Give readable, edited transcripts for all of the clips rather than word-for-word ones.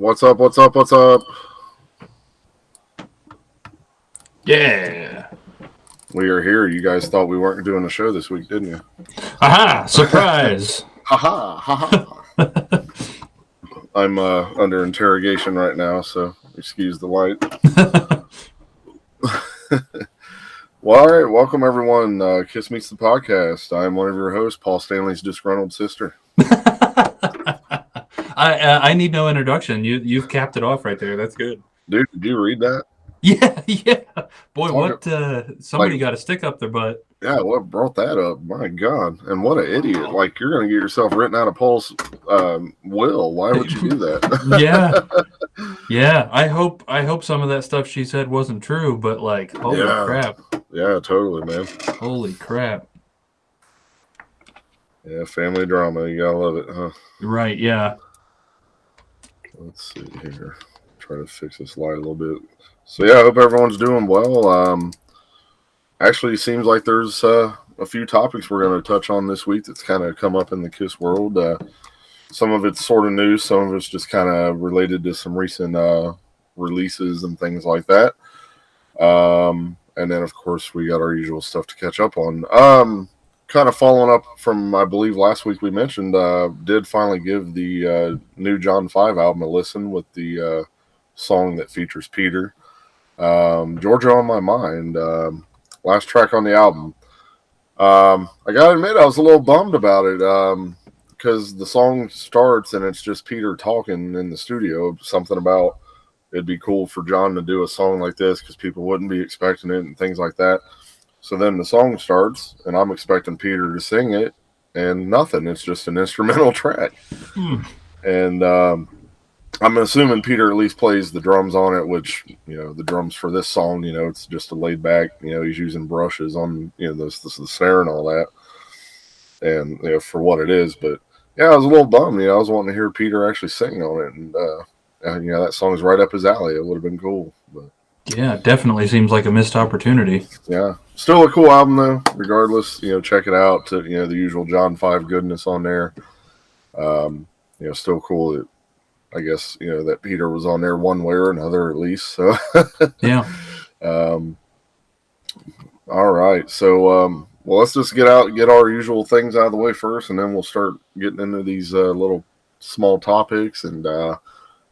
What's up? What's up? What's up? Yeah. We are here. You guys thought we weren't doing a show this week, didn't you? Aha! Surprise! Haha! Haha! I'm under interrogation right now, so excuse the light. Well, all right. Welcome, everyone. Kiss Meets the Podcast. I am one of your hosts, Paul Stanley's disgruntled sister. I need no introduction. You've capped it off right there. That's good. Dude, did you read that? Yeah. Boy, somebody got a stick up their butt. Yeah, what brought that up? My God. And what an idiot. Like, you're going to get yourself written out of Paul's will. Why would you do that? Yeah. I hope some of that stuff she said wasn't true, but like, holy crap. Yeah, totally, man. Holy crap. Yeah, family drama. You gotta love it, huh? Right, yeah. Let's see here. Try to fix this light a little bit. So, yeah, I hope everyone's doing well. Actually, it seems like there's a few topics we're going to touch on this week that's kind of come up in the KISS world. Some of it's sort of news. Some of it's just kind of related to some recent releases and things like that. And then, of course, we got our usual stuff to catch up on. Kind of following up from, I believe, last week we mentioned, did finally give the new John 5 album a listen with the song that features Peter. Georgia on My Mind, last track on the album. I gotta admit, I was a little bummed about it because the song starts and it's just Peter talking in the studio. Something about it'd be cool for John to do a song like this because people wouldn't be expecting it and things like that. So then the song starts, and I'm expecting Peter to sing it, and nothing. It's just an instrumental track. And I'm assuming Peter at least plays the drums on it, which, the drums for this song, it's just a laid back, he's using brushes on, the snare and all that. And, for what it is. But, yeah, I was a little bummed. I was wanting to hear Peter actually sing on it. And, that song's right up his alley. It would have been cool. But yeah, definitely seems like a missed opportunity. Yeah. Still a cool album, though, regardless. Check it out. To, the usual John 5 goodness on there. Still cool that, I guess, that Peter was on there one way or another, at least. So, yeah. All right. So, well, let's just get our usual things out of the way first, and then we'll start getting into these little small topics. And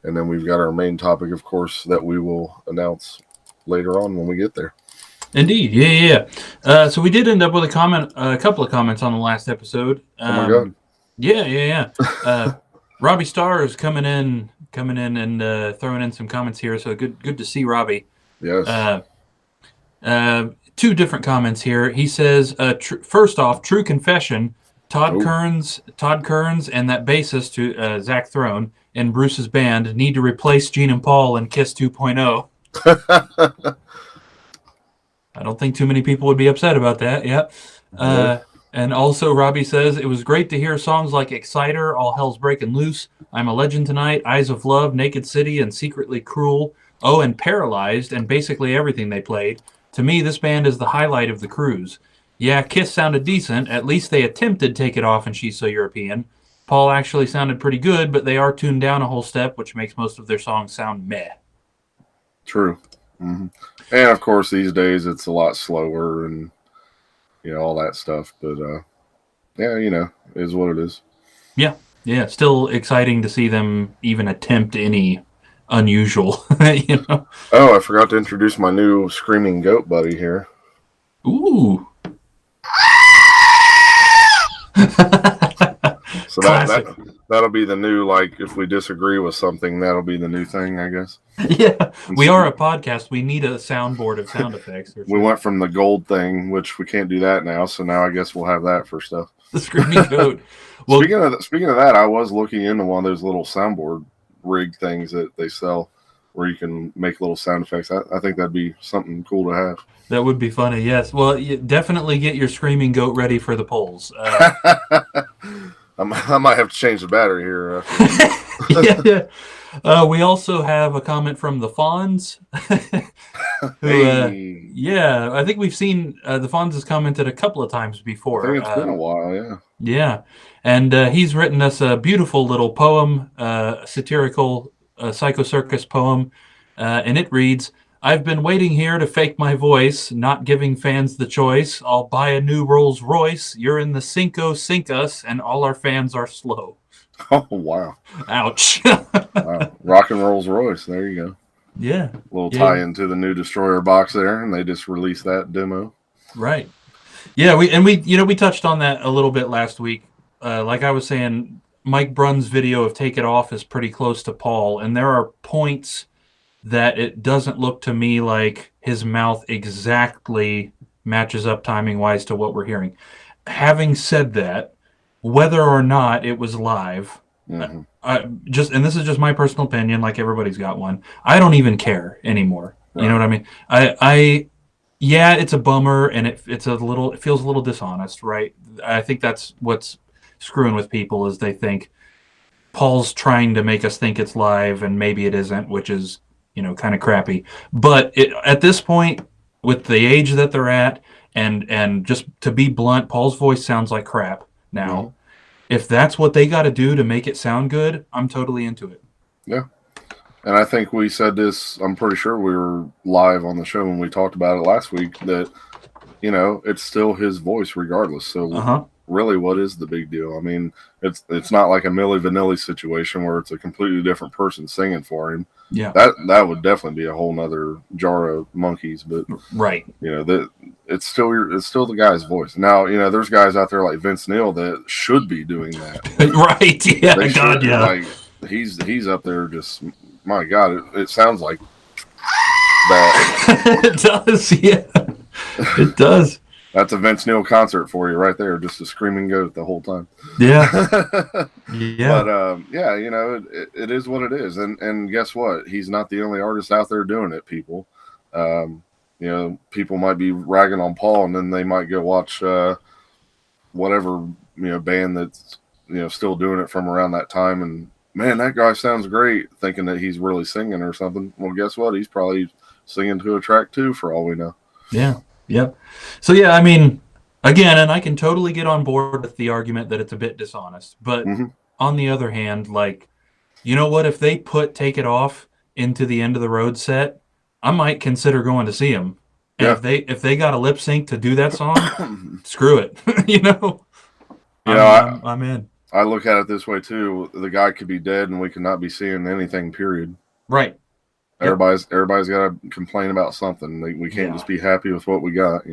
then we've got our main topic, of course, that we will announce later on when we get there. Indeed, yeah. So we did end up with a couple of comments on the last episode. Oh my God. Yeah. Robbie Starr is coming in and throwing in some comments here. So good to see Robbie. Yes. Two different comments here. He says, first off, true confession. Todd Kearns and that bassist to Zach Throne in Bruce's band need to replace Gene and Paul in KISS 2.0. I don't think too many people would be upset about that. Yeah. And also Robbie says, it was great to hear songs like Exciter, All Hell's Breaking Loose, I'm a Legend Tonight, Eyes of Love, Naked City, and Secretly Cruel. Oh, and Paralyzed, and basically everything they played. To me, this band is the highlight of the cruise. Yeah, KISS sounded decent. At least they attempted Take It Off and She's So European. Paul actually sounded pretty good, but they are tuned down a whole step, which makes most of their songs sound meh. True. Mm-hmm. And, of course, these days it's a lot slower and, all that stuff. But, yeah, it is what it is. Yeah. Still exciting to see them even attempt any unusual, Oh, I forgot to introduce my new screaming goat buddy here. Ooh. So that'll be the new, like, if we disagree with something, that'll be the new thing, I guess. Yeah, we are a podcast. We need a soundboard of sound effects. We went from the gold thing, which we can't do that now, so now I guess we'll have that for stuff. The screaming goat. Well, speaking of that, I was looking into one of those little soundboard rig things that they sell where you can make little sound effects. I think that'd be something cool to have. That would be funny, yes. Well, you definitely get your screaming goat ready for the polls. I might have to change the battery here. Yeah. We also have a comment from the Fonz. Who, I think we've seen the Fonz has commented a couple of times before. I think it's been a while, yeah. Yeah. And he's written us a beautiful little poem, satirical a Psycho Circus poem, and it reads, "I've been waiting here to fake my voice, not giving fans the choice. I'll buy a new Rolls Royce. You're in the Cinco Sink Us, and all our fans are slow." Oh, wow. Ouch. Wow. Rock and Rolls Royce. There you go. Yeah. Little Yeah. tie into the new Destroyer box there, and they just released that demo. Right. Yeah, we touched on that a little bit last week. Like I was saying, Mike Brunn's video of Take It Off is pretty close to Paul, and there are points that it doesn't look to me like his mouth exactly matches up timing-wise to what we're hearing. Having said that, whether or not it was live, Mm-hmm. and this is just my personal opinion, like everybody's got one, I don't even care anymore. Right. You know what I mean? Yeah, it's a bummer, and it feels a little dishonest, right? I think that's what's screwing with people, is they think Paul's trying to make us think it's live, and maybe it isn't, which is, kind of crappy. But at this point, with the age that they're at, and just to be blunt, Paul's voice sounds like crap now. Mm-hmm. If that's what they got to do to make it sound good, I'm totally into it. Yeah. And I think we said this, I'm pretty sure we were live on the show when we talked about it last week, that, it's still his voice regardless. So really, what is the big deal? I mean, it's not like a Milli Vanilli situation where it's a completely different person singing for him. Yeah. That would definitely be a whole nother jar of monkeys. But, right. It's still the guy's voice. Now, there's guys out there like Vince Neil that should be doing that. Right. Yeah. They God, should, yeah. Like, he's up there just... My God, it sounds like that. It does, yeah. It does. That's a Vince Neil concert for you right there, just a screaming goat the whole time. Yeah. Yeah. But, it is what it is. And guess what? He's not the only artist out there doing it, people. People might be ragging on Paul, and then they might go watch whatever, band that's, still doing it from around that time, and man, that guy sounds great, thinking that he's really singing or something. Well, guess what? He's probably singing to a track too, for all we know. Yeah. Yep. So, yeah, I mean, again, and I can totally get on board with the argument that it's a bit dishonest. But on the other hand, like, you know what? If they put Take It Off into the End of the Road set, I might consider going to see him. And if they got a lip sync to do that song, screw it. I'm in. I look at it this way too. The guy could be dead, and we could not be seeing anything. Period. Right. Everybody's got to complain about something. We can't just be happy with what we got.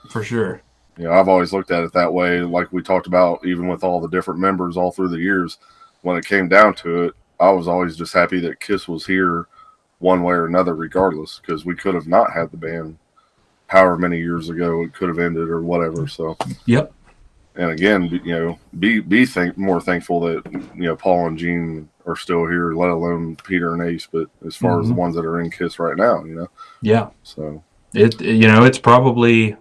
For sure. I've always looked at it that way. Like we talked about, even with all the different members all through the years, when it came down to it, I was always just happy that Kiss was here, one way or another, regardless, because we could have not had the band. However many years ago it could have ended or whatever. So. Yep. And again, be more thankful that Paul and Gene are still here, let alone Peter and Ace. But as far as the ones that are in Kiss right now, yeah. So it's probably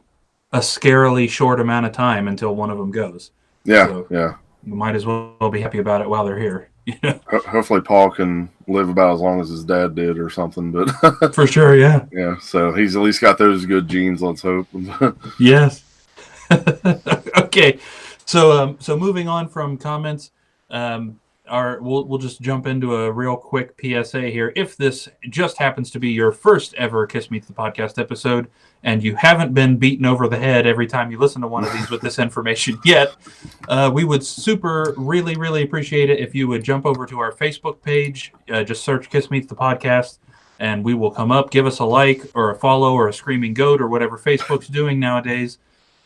a scarily short amount of time until one of them goes. Yeah, so yeah. You might as well be happy about it while they're here. Hopefully, Paul can live about as long as his dad did, or something. But for sure, yeah. Yeah. So he's at least got those good genes. Let's hope. Yes. Okay, so moving on from comments, we'll just jump into a real quick PSA here. If this just happens to be your first ever Kiss Meets the Podcast episode, and you haven't been beaten over the head every time you listen to one of these with this information yet, we would really, really appreciate it if you would jump over to our Facebook page, just search Kiss Meets the Podcast, and we will come up. Give us a like or a follow or a screaming goat or whatever Facebook's doing nowadays.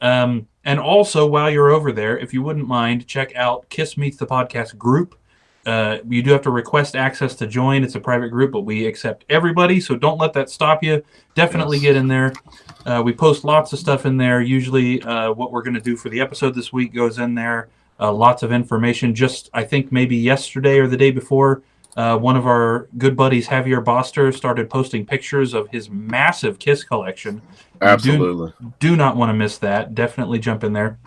And also, while you're over there, if you wouldn't mind, check out Kiss Meets the Podcast group. You do have to request access to join. It's a private group, but we accept everybody, so don't let that stop you. Definitely get in there. We post lots of stuff in there. Usually what we're going to do for the episode this week goes in there. Lots of information. Just, I think, maybe yesterday or the day before, one of our good buddies, Javier Boster, started posting pictures of his massive Kiss collection. Absolutely. Do not want to miss that. Definitely jump in there.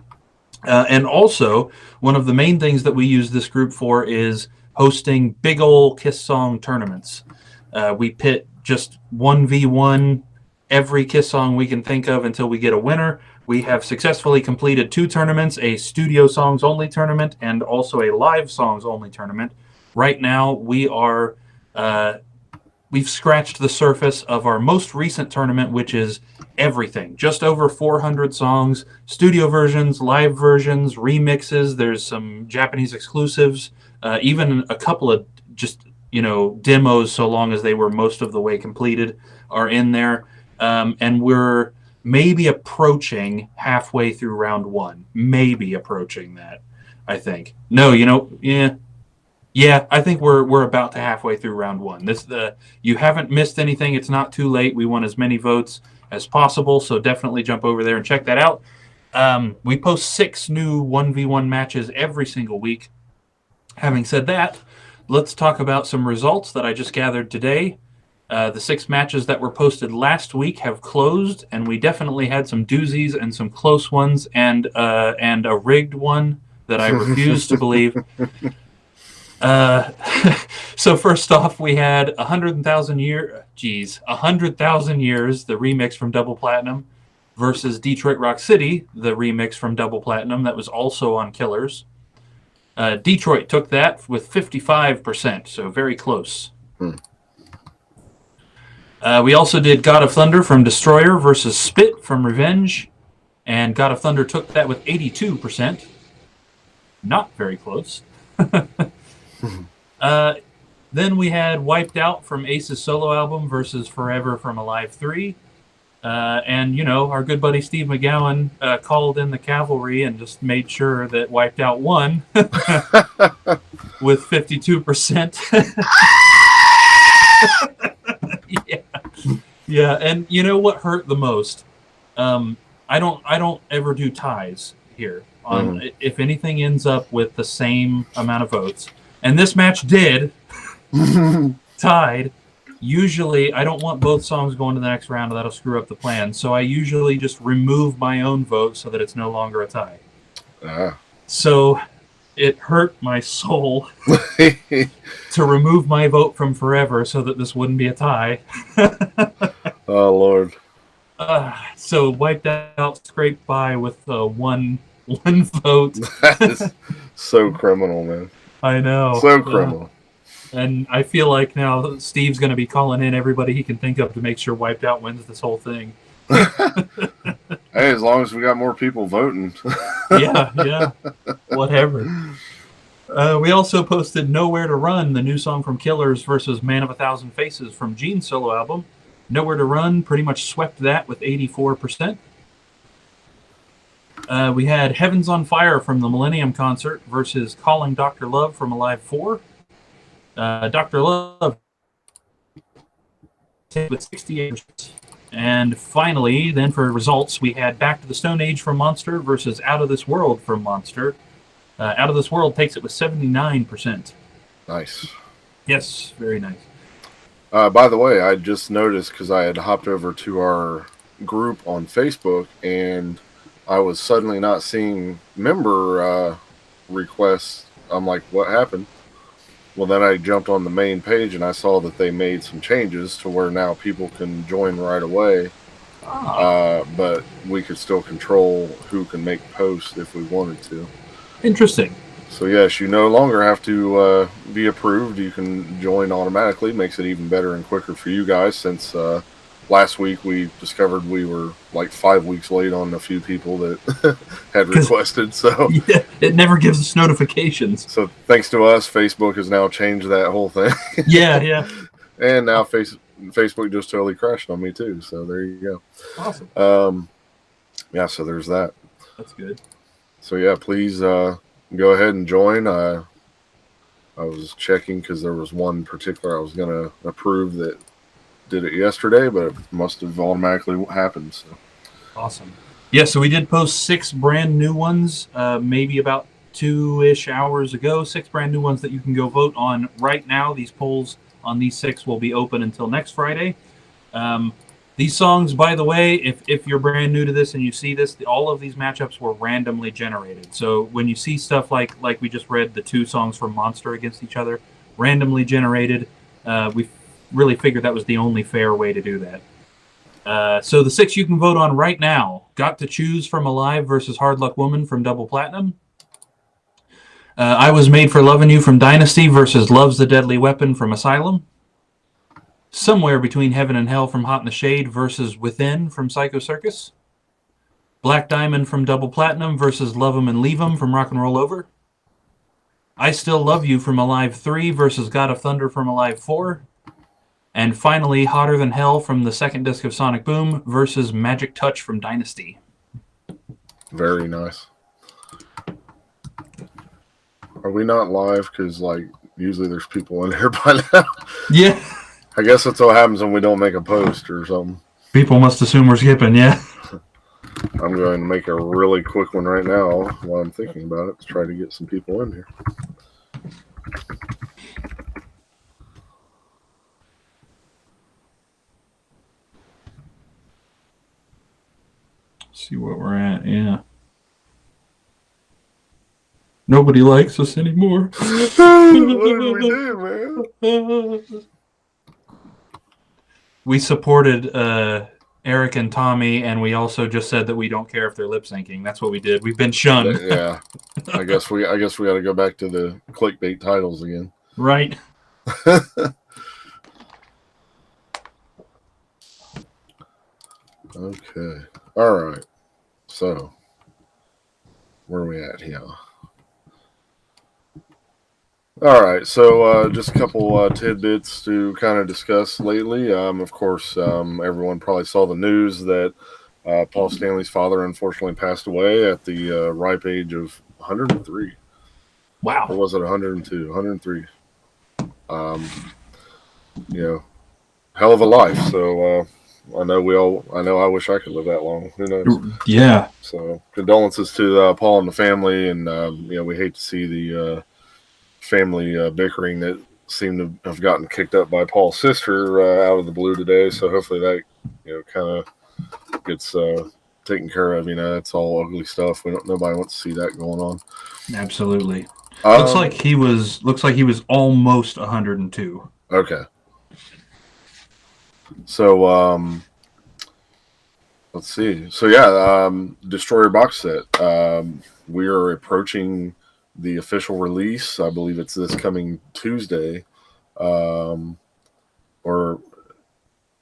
And also, one of the main things that we use this group for is hosting big ol' Kiss song tournaments. We pit just 1v1 every Kiss song we can think of until we get a winner. We have successfully completed 2 tournaments, a studio songs only tournament and also a live songs only tournament. Right now, we are We've scratched the surface of our most recent tournament, which is everything. Just over 400 songs, studio versions, live versions, remixes. There's some Japanese exclusives, even a couple of just, demos, so long as they were most of the way completed, are in there. And we're maybe approaching halfway through round one. Maybe approaching that, I think. No, yeah, I think we're about to halfway through round one. You haven't missed anything. It's not too late. We want as many votes as possible, so definitely jump over there and check that out. We post 6 new 1v1 matches every single week. Having said that, let's talk about some results that I just gathered today. The 6 matches that were posted last week have closed, and we definitely had some doozies and some close ones, and a rigged one that I refuse to believe. So first off, we had 100,000 Years, the remix from Double Platinum, versus Detroit Rock City, the remix from Double Platinum that was also on Killers. Detroit took that with 55%, so very close. We also did God of Thunder from Destroyer versus Spit from Revenge, and God of Thunder took that with 82%. Not very close. Then we had Wiped Out from Ace's solo album versus Forever from Alive 3. And, our good buddy Steve McGowan called in the cavalry and just made sure that Wiped Out won with 52%. Yeah, and you know what hurt the most? I don't ever do ties here. If anything ends up with the same amount of votes, and this match did, tied. Usually, I don't want both songs going to the next round, or that'll screw up the plan. So I usually just remove my own vote so that it's no longer a tie. So it hurt my soul to remove my vote from Forever so that this wouldn't be a tie. Oh, Lord. So Wiped Out, scraped by with one vote. That is so criminal, man. I know. So criminal. And I feel like now Steve's going to be calling in everybody he can think of to make sure Wiped Out wins this whole thing. Hey, as long as we got more people voting. Yeah. Whatever. We also posted Nowhere to Run, the new song from Killers, versus Man of a Thousand Faces from Gene's solo album. Nowhere to Run pretty much swept that with 84%. We had Heaven's on Fire from the Millennium Concert versus Calling Dr. Love from Alive 4. Dr. Love with 68%. And finally, then for results, we had Back to the Stone Age from Monster versus Out of This World from Monster. Out of This World takes it with 79%. Nice. Yes, very nice. By the way, I just noticed, because I had hopped over to our group on Facebook, and I was suddenly not seeing member requests. I'm like, what happened? Well, then I jumped on the main page, and I saw that they made some changes to where now people can join right away. But we could still control who can make posts if we wanted to. Interesting. So, yes, you no longer have to be approved. You can join automatically. Makes it even better and quicker for you guys, since last week we discovered we were like 5 weeks late on a few people that had requested. So yeah, it never gives us notifications. So thanks to us, Facebook has now changed that whole thing. Yeah. And now Facebook just totally crashed on me too. So there you go. Awesome. Yeah, so there's that. That's good. So yeah, please go ahead and join. I was checking because there was one particular I was going to approve that did it yesterday, but it must have automatically happened. So awesome. Yeah, so we did post 6 brand new ones, maybe about 2-ish hours ago. 6 brand new ones that you can go vote on right now. These polls on these 6 will be open until next Friday. These songs, by the way, if you're brand new to this and you see this, all of these matchups were randomly generated. So when you see stuff like we just read, the 2 songs from Monster against each other, randomly generated, we really figured that was the only fair way to do that. So the 6 you can vote on right now: Got to Choose from Alive versus Hard Luck Woman from Double Platinum. I Was Made for Loving You from Dynasty versus Love's the Deadly Weapon from Asylum. Somewhere Between Heaven and Hell from Hot in the Shade versus Within from Psycho Circus. Black Diamond from Double Platinum versus Love 'Em and Leave 'Em from Rock and Roll Over. I Still Love You from Alive 3 versus God of Thunder from Alive 4. And finally, Hotter Than Hell from the second disc of Sonic Boom versus Magic Touch from Dynasty. Very nice. Are we not live? Because, like, usually there's people in here by now. Yeah. I guess that's what happens when we don't make a post or something. People must assume we're skipping, yeah. I'm going to make a really quick one right now while I'm thinking about it to try to get some people in here. See what we're at, yeah. Nobody likes us anymore. What did we do, man? We supported Eric and Tommy, and we also just said that we don't care if they're lip syncing. That's what we did. We've been shunned. Yeah. I guess we got to go back to the clickbait titles again. Right. Okay. All right. So, where are we at here? All right. So, just a couple tidbits to kind of discuss lately. Of course, everyone probably saw the news that Paul Stanley's father unfortunately passed away at the ripe age of 103. Wow. Or was it 102? 103. You know, hell of a life. So, I know I wish I could live that long. Who knows? Yeah. So condolences to Paul and the family, and we hate to see the family bickering that seemed to have gotten kicked up by Paul's sister out of the blue today. So hopefully that kind of gets taken care of. That's all ugly stuff. Nobody wants to see that going on. Absolutely. Looks like he was almost 102. Okay. So, let's see. So, yeah, Destroyer box set. We are approaching the official release. I believe it's this coming Tuesday. Or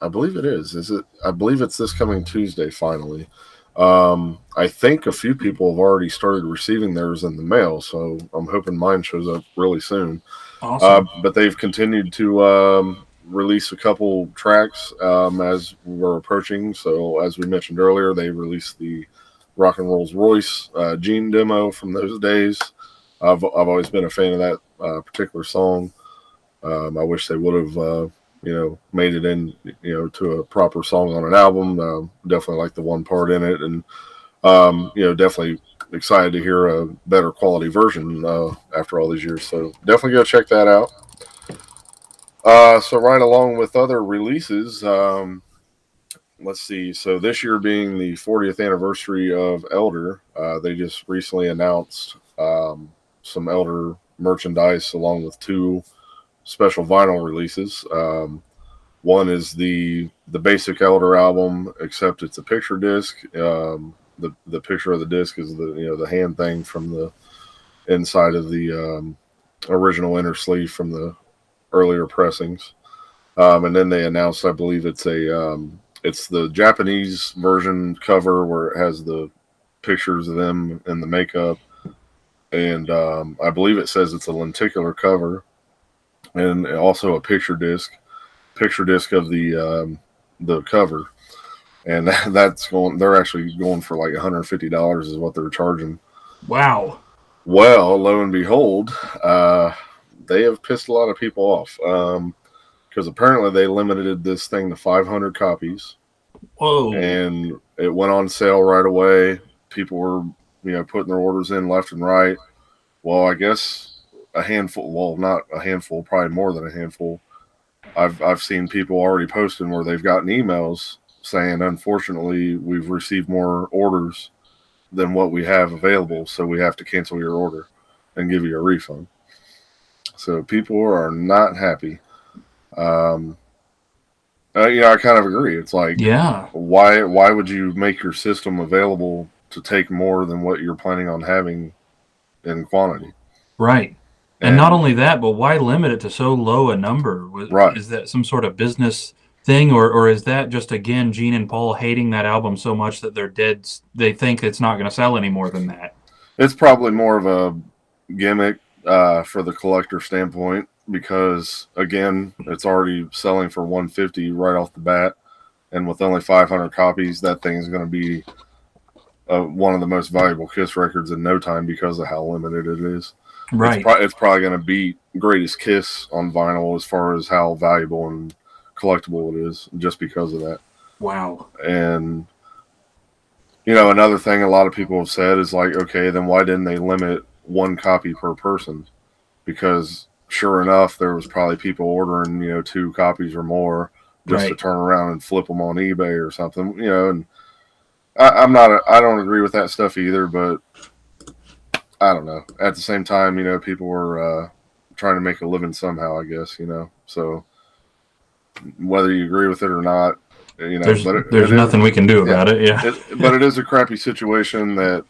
I believe it is. Is it? I believe it's this coming Tuesday, finally. I think a few people have already started receiving theirs in the mail, so I'm hoping mine shows up really soon. Awesome. But they've continued to release a couple tracks as we're approaching. So as we mentioned earlier, they released the Rock and Rolls Royce Gene demo from those days. I've always been a fan of that particular song. I wish they would have made it in to a proper song on an album. Definitely like the one part in it, and definitely excited to hear a better quality version after all these years. So definitely go check that out. So right along with other releases, let's see. So this year being the 40th anniversary of Elder, they just recently announced some Elder merchandise along with two special vinyl releases. One is the basic Elder album, except it's a picture disc. The picture of the disc is the hand thing from the inside of the original inner sleeve from the earlier pressings, and then they announced, I believe it's the Japanese version cover where it has the pictures of them and the makeup, and I believe it says it's a lenticular cover, and also a picture disc of the cover, and that's going. They're actually going for like $150 is what they're charging. Wow. Well, lo and behold, they have pissed a lot of people off because apparently they limited this thing to 500 copies. Whoa! And it went on sale right away. People were, putting their orders in left and right. Well, I guess a handful. Well, not a handful, probably more than a handful. I've seen people already posting where they've gotten emails saying, unfortunately, we've received more orders than what we have available, so we have to cancel your order and give you a refund. So people are not happy. I kind of agree. It's like, yeah, why would you make your system available to take more than what you're planning on having in quantity? Right. And not only that, but why limit it to so low a number? Right. Is that some sort of business thing, or is that just, again, Gene and Paul hating that album so much that they're dead? They think it's not going to sell any more than that. It's probably more of a gimmick for the collector standpoint because, again, it's already selling for $150 right off the bat. And with only 500 copies, that thing is going to be one of the most valuable Kiss records in no time because of how limited it is. Right. It's probably going to beat Greatest Kiss on vinyl as far as how valuable and collectible it is just because of that. Wow. And, another thing a lot of people have said is like, okay, then why didn't they limit one copy per person? Because sure enough, there was probably people ordering, 2 copies or more just to turn around and flip them on eBay or something, and I don't agree with that stuff either, but I don't know. At the same time, people were trying to make a living somehow, I guess, so whether you agree with it or not, there's it nothing we can do about it. Yeah. But it is a crappy situation that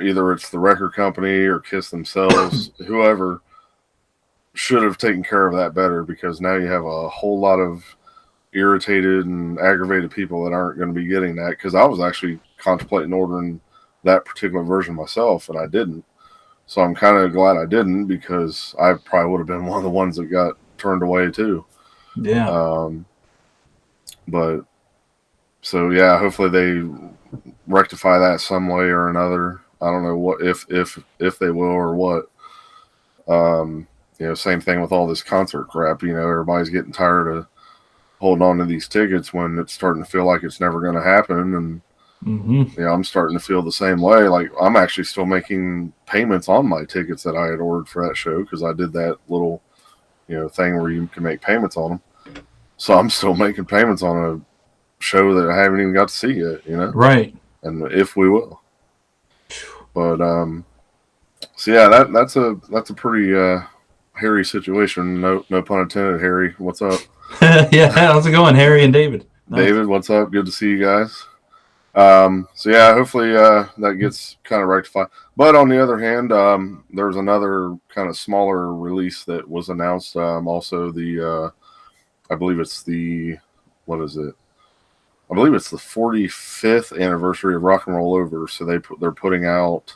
either it's the record company or Kiss themselves, whoever should have taken care of that better, because now you have a whole lot of irritated and aggravated people that aren't going to be getting that, because I was actually contemplating ordering that particular version myself and I didn't. So I'm kind of glad I didn't, because I probably would have been one of the ones that got turned away too. Yeah. But so yeah, hopefully they rectify that some way or another. I don't know what if they will or what. Same thing with all this concert crap. Everybody's getting tired of holding on to these tickets when it's starting to feel like it's never going to happen. And I'm starting to feel the same way. Like, I'm actually still making payments on my tickets that I had ordered for that show, because I did that little thing where you can make payments on them. So I'm still making payments on a show that I haven't even got to see yet, Right. And if we will. But so yeah, that's a pretty hairy situation. No pun intended. Harry, what's up? Yeah, how's it going, Harry and David? David, what's up? Good to see you guys. So yeah, hopefully that gets kind of rectified. But on the other hand, there's another kind of smaller release that was announced. Also, I believe it's the 45th anniversary of Rock and Roll Over. So they're putting out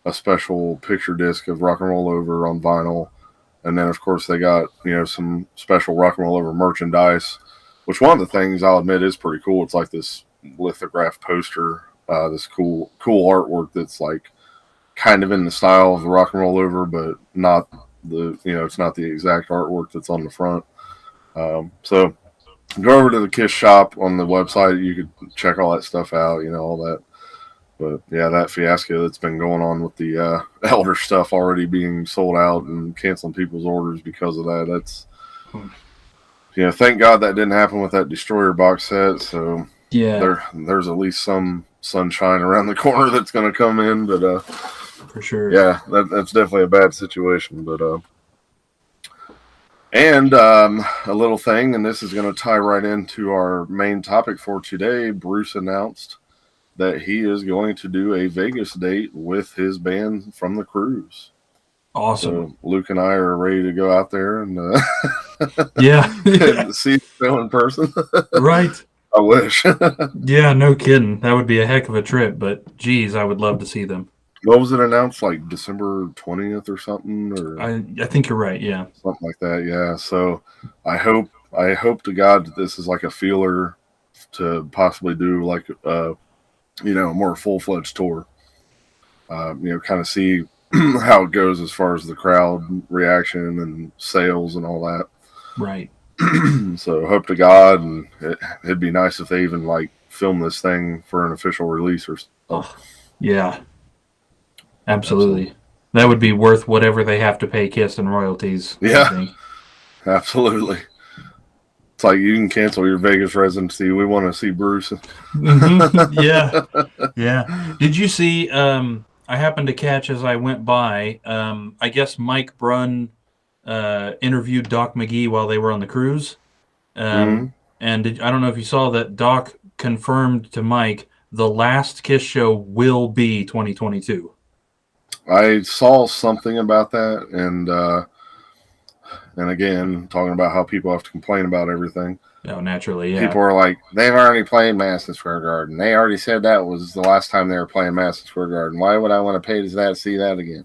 a special picture disc of Rock and Roll Over on vinyl. And then, of course, they got, some special Rock and Roll Over merchandise, which one of the things I'll admit is pretty cool. It's like this lithograph poster, this cool artwork that's like kind of in the style of the Rock and Roll Over, but not it's not the exact artwork that's on the front. So go over to the Kiss shop on the website. You could check all that stuff out, all that. But yeah, that fiasco that's been going on with the Elder stuff already being sold out and canceling people's orders because of that. That's, thank God that didn't happen with that Destroyer box set. So yeah, there's at least some sunshine around the corner that's going to come in. But for sure, yeah, that's definitely a bad situation. But and a little thing, and this is going to tie right into our main topic for today. Bruce announced that he is going to do a Vegas date with his band from the cruise. Awesome. So Luke and I are ready to go out there and and see the show in person. Right. I wish. Yeah, no kidding. That would be a heck of a trip, but geez, I would love to see them. What was it announced, like December 20th or something? Or I think you're right, yeah. Something like that, yeah. So I hope to God that this is like a feeler to possibly do like a more full-fledged tour. Kind of see how it goes as far as the crowd reaction and sales and all that. Right. So hope to God, and it'd be nice if they even like film this thing for an official release or something. Oh, yeah. Absolutely. That would be worth whatever they have to pay Kiss and royalties. Yeah. Absolutely. It's like you can cancel your Vegas residency. We want to see Bruce. Yeah. Yeah. Did you see, I happened to catch as I went by, I guess Mike Brunn interviewed Doc McGee while they were on the cruise. And I don't know if you saw that Doc confirmed to Mike the last Kiss show will be 2022. I saw something about that, and again, talking about how people have to complain about everything. Oh, naturally, yeah. People are like, they've already played Madison Square Garden. They already said that was the last time they were playing Madison Square Garden. Why would I want to pay to see that again?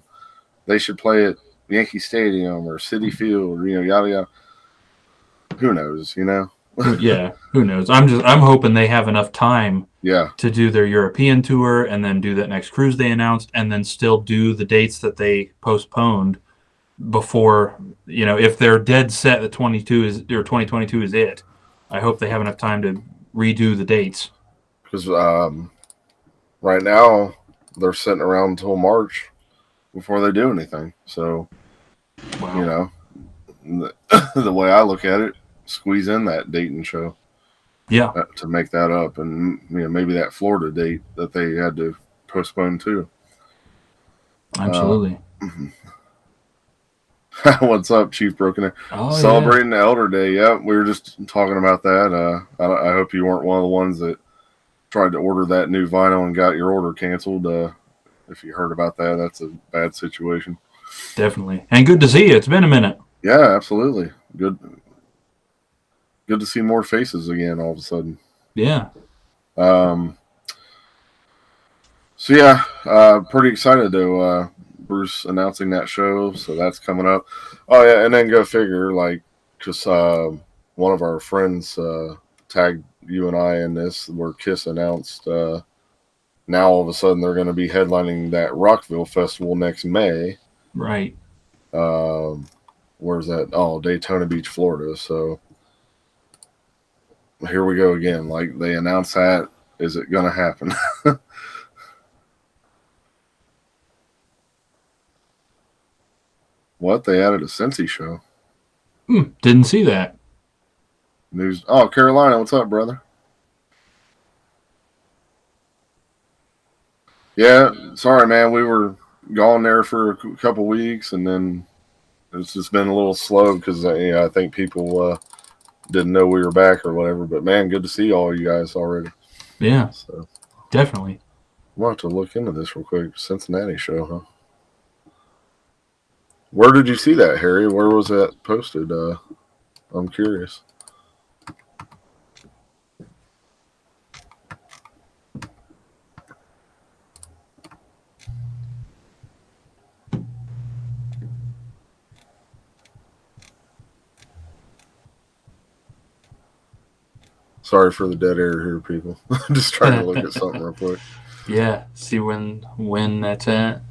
They should play at Yankee Stadium or Citi Field, or yada yada. Who knows? Yeah, who knows? I'm hoping they have enough time Yeah, to do their European tour and then do that next cruise they announced, and then still do the dates that they postponed before, if they're dead set that 2022 is it. I hope they have enough time to redo the dates. because right now they're sitting around until March before they do anything. So, Wow. The way I look at it, squeeze in that Dayton show. Yeah. To make that up, and maybe that Florida date that they had to postpone too. Absolutely. What's up, Chief Broken? Oh, celebrating the Elder Day. Yep, we were just talking about that. I hope you weren't one of the ones that tried to order that new vinyl and got your order canceled. If you heard about that, that's a bad situation. Definitely. And good to see you. It's been a minute. Yeah, absolutely. Good to see more faces again all of a sudden. Yeah. So yeah, pretty excited to Bruce announcing that show. So that's coming up. Oh yeah, and then go figure, because one of our friends tagged you and I in this, where Kiss announced now all of a sudden they're going to be headlining that Rockville Festival next May. Right. Where's that? Oh, Daytona Beach, Florida. So here we go again. Like, they announced that. Is it going to happen? What? They added a Cincy show. Didn't see that. News. Oh, Carolina, what's up, brother? Yeah, sorry, man. We were gone there for a couple weeks, and then it's just been a little slow because I think people didn't know we were back or whatever. But man, good to see all you guys already. Yeah, so definitely. We'll have to look into this real quick. Cincinnati show, huh? Where did you see that, Harry? Where was that posted? I'm curious. Sorry for the dead air here, people. I'm just trying to look at something real quick. Yeah, see when that's at.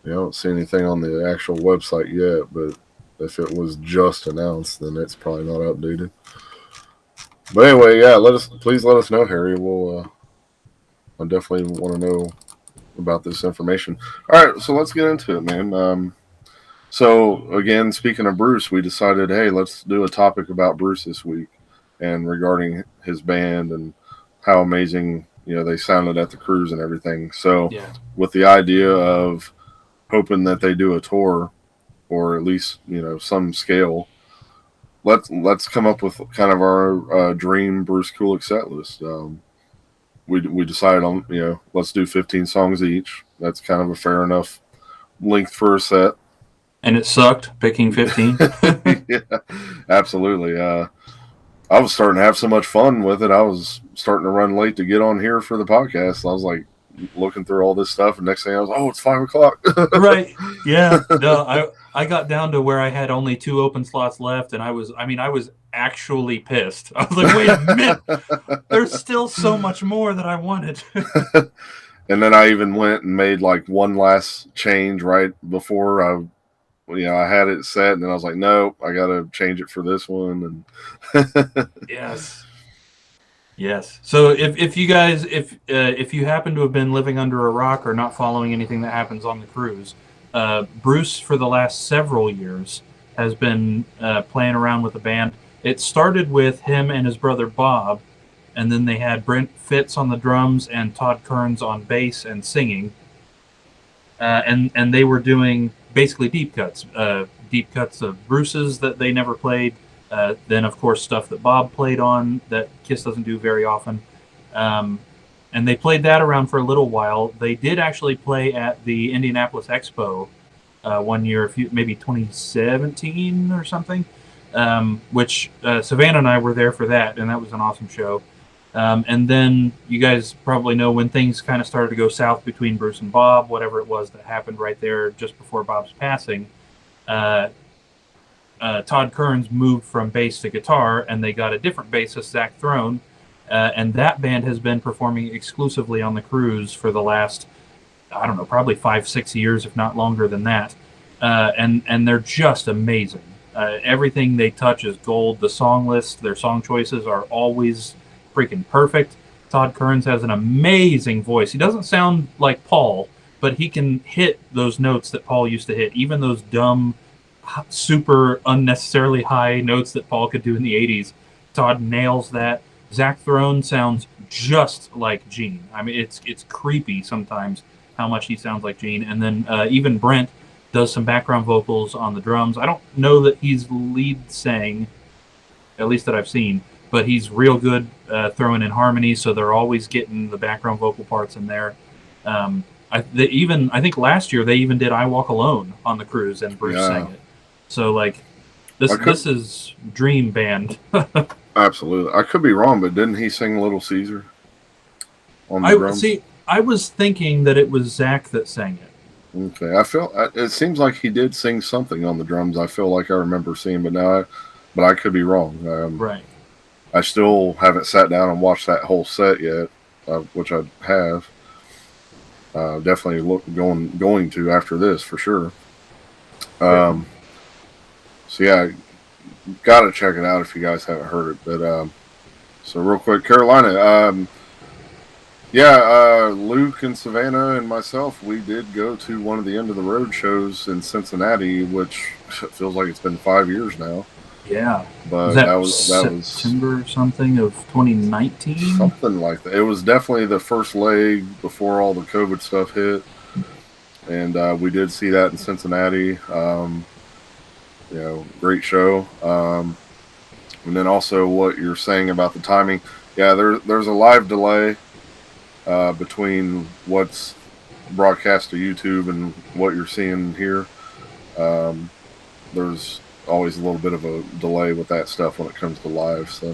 Yeah, I don't see anything on the actual website yet, but if it was just announced, then it's probably not updated. But anyway, yeah, please let us know, Harry. I definitely want to know about this information. All right, so let's get into it, man. So again, speaking of Bruce, we decided, hey, let's do a topic about Bruce this week, and regarding his band and how amazing they sounded at the cruise and everything. So with the idea of hoping that they do a tour, or at least some scale, let's come up with kind of our dream Bruce Kulick set list. We decided on let's do 15 songs each. That's kind of a fair enough length for a set. And it sucked picking 15. Yeah, absolutely. I was starting to have so much fun with it. I was starting to run late to get on here for the podcast. I was like looking through all this stuff, and next thing I was, it's 5:00. Right. Yeah. No, I got down to where I had only 2 open slots left, and I was actually pissed. I was like, wait a minute, there's still so much more that I wanted. And then I even went and made like one last change right before I had it set, and then I was like, nope, I got to change it for this one. And Yes. So if you guys, if you happen to have been living under a rock or not following anything that happens on the cruise, Bruce for the last several years has been playing around with the band. It started with him and his brother Bob, and then they had Brent Fitz on the drums and Todd Kearns on bass and singing. And they were doing basically deep cuts of Bruce's that they never played. Then, of course, stuff that Bob played on that Kiss doesn't do very often. And they played that around for a little while. They did actually play at the Indianapolis Expo one year, maybe 2017 or something, which Savannah and I were there for that, and that was an awesome show. And then you guys probably know when things kind of started to go south between Bruce and Bob, whatever it was that happened right there just before Bob's passing. Todd Kearns moved from bass to guitar, and they got a different bassist, Zach Throne, and that band has been performing exclusively on the cruise for the last, I don't know, probably 5-6 years, if not longer than that. And they're just amazing. Everything they touch is gold. The song list, their song choices are always freaking perfect. Todd Kearns has an amazing voice. He doesn't sound like Paul, but he can hit those notes that Paul used to hit, even those dumb, super unnecessarily high notes that Paul could do in the 80s. Todd nails that. Zach Throne sounds just like Gene. I mean, it's creepy sometimes how much he sounds like Gene. And then even Brent does some background vocals on the drums. I don't know that he's lead sang, at least that I've seen, but he's real good throwing in harmonies, so they're always getting the background vocal parts in there. I think last year they even did "I Walk Alone" on the cruise, and Bruce sang it. So like, this is dream band. Absolutely, I could be wrong, but didn't he sing "Little Caesar" on the drums? See, I was thinking that it was Zach that sang it. Okay, it seems like he did sing something on the drums. I feel like I remember seeing, but I could be wrong. Right. I still haven't sat down and watched that whole set yet, which I have. Definitely going to after this for sure. So yeah, gotta check it out if you guys haven't heard it. But so real quick, Carolina. Luke and Savannah and myself, we did go to one of the End of the Road shows in Cincinnati, which feels like it's been 5 years now. Yeah, but that was September or something of 2019. Something like that. It was definitely the first leg before all the COVID stuff hit, and we did see that in Cincinnati. Great show. And then also what you're saying about the timing. Yeah, there's a live delay between what's broadcast to YouTube and what you're seeing here. There's always a little bit of a delay with that stuff when it comes to live, so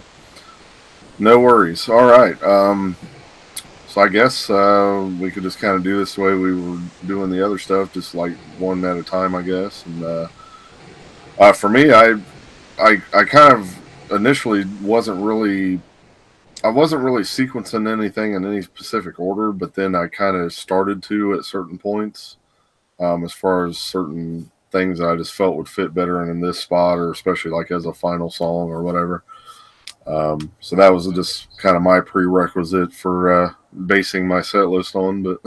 no worries. All right, so I guess we could just kind of do this the way we were doing the other stuff, just like one at a time, I guess. And for me, I kind of initially wasn't really sequencing anything in any specific order, but then I kind of started to at certain points, as far as certain things that I just felt would fit better in this spot, or especially like as a final song or whatever. So that was just kind of my prerequisite for basing my set list on. But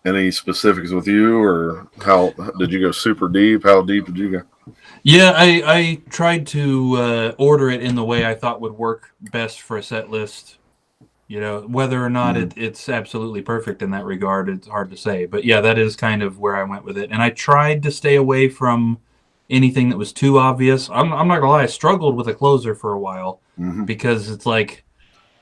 any specifics with you, or how did you go super deep? How deep did you go? Yeah, I tried to order it in the way I thought would work best for a set list. Whether or not it's absolutely perfect in that regard, it's hard to say. But yeah, that is kind of where I went with it. And I tried to stay away from anything that was too obvious. I'm not going to lie, I struggled with a closer for a while, because it's like,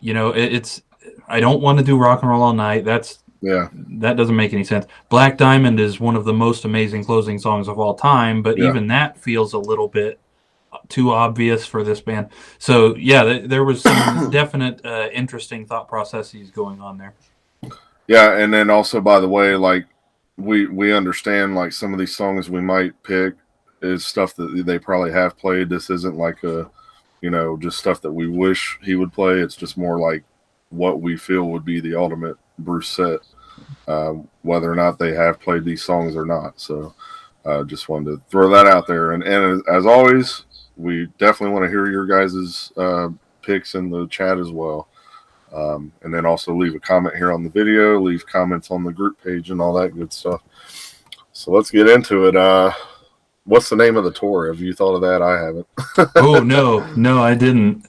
I don't want to do Rock and Roll All Night. That doesn't make any sense. Black Diamond is one of the most amazing closing songs of all time, but even that feels a little bit too obvious for this band. So yeah, there was some definite interesting thought processes going on there. Yeah, and then also, by the way, like we understand, like, some of these songs we might pick is stuff that they probably have played. This isn't like just stuff that we wish he would play. It's just more like what we feel would be the ultimate Bruce set, whether or not they have played these songs or not. So just wanted to throw that out there. And as always, we definitely want to hear your guys' picks in the chat as well. And then also leave a comment here on the video, leave comments on the group page and all that good stuff. So let's get into it. What's the name of the tour? Have you thought of that? I haven't. Oh, no, I didn't.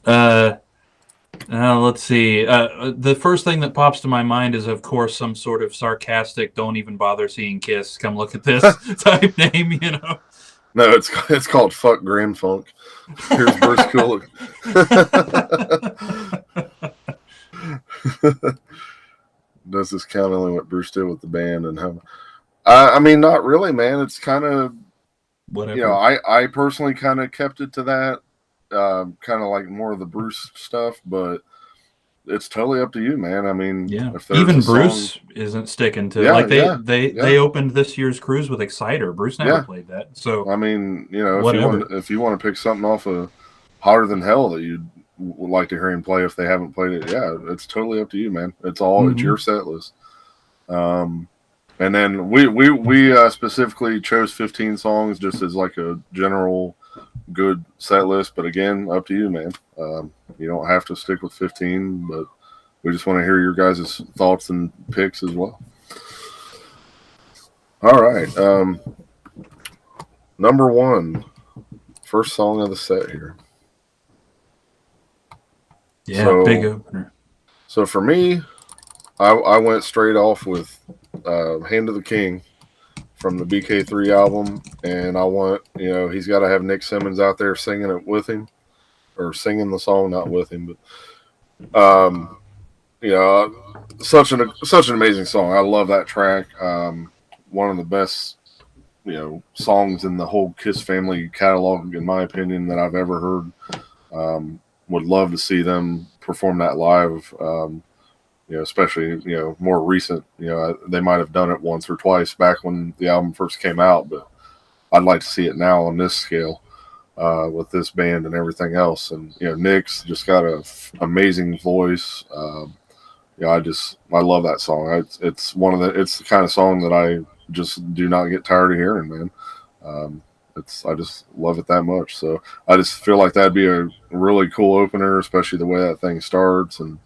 Let's see. The first thing that pops to my mind is, of course, some sort of sarcastic, don't even bother seeing Kiss, come look at this type name, No, it's called Fuck Grand Funk. Here's Bruce Kulick. Does this count only what Bruce did with the band and how? I mean, not really, man. It's kind of, Whatever. you know, I personally kind of kept it to that, kind of like more of the Bruce stuff, but it's totally up to you, man. I mean, Yeah. if there's Even a Bruce song, isn't sticking to yeah, like yeah, they opened this year's cruise with Exciter. Bruce never yeah. played that. So I mean, you know, whatever. if you want to pick something off of Hotter Than Hell that you would like to hear him play if they haven't played it, yeah, it's totally up to you, man. It's your set list. And then we specifically chose 15 songs just as like a general good set list. But again, up to you, man. You don't have to stick with 15, but we just want to hear your guys' thoughts and picks as well. All right. Number 1, first song of the set here. Yeah, so, big opener. So for me, I went straight off with Hand of the King from the BK3 album, and I want, you know, he's got to have Nick Simmons out there singing it with him, or singing the song, not with him, but you know, such an amazing song. I love that track. One of the best, you know, songs in the whole Kiss family catalog, in my opinion, that I've ever heard. Would love to see them perform that live. You know, especially, you know, more recent. You know, they might have done it once or twice back when the album first came out, but I'd like to see it now on this scale, with this band and everything else. And, you know, Nick's just got an amazing voice. You know, I love that song. It's the kind of song that I just do not get tired of hearing, man. I just love it that much. So I just feel like that'd be a really cool opener, especially the way that thing starts, and,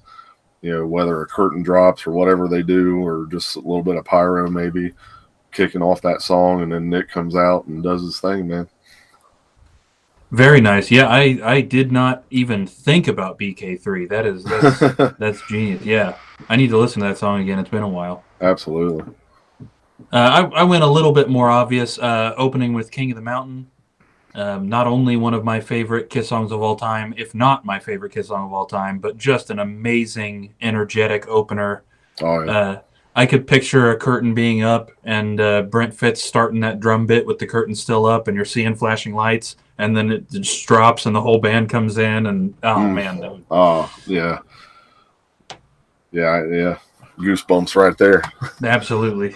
you know, whether a curtain drops or whatever they do, or just a little bit of pyro maybe kicking off that song, and then Nick comes out and does his thing, man. Very nice. Yeah, I did not even think about BK3. That's genius. Yeah, I need to listen to that song again. It's been a while. Absolutely. I went a little bit more obvious, opening with King of the Mountain. Not only one of my favorite Kiss songs of all time, if not my favorite Kiss song of all time, but just an amazing, energetic opener. Oh, yeah. I could picture a curtain being up and Brent Fitz starting that drum bit with the curtain still up, and you're seeing flashing lights, and then it just drops and the whole band comes in, and man. Oh, yeah. Yeah. Goosebumps right there. Absolutely.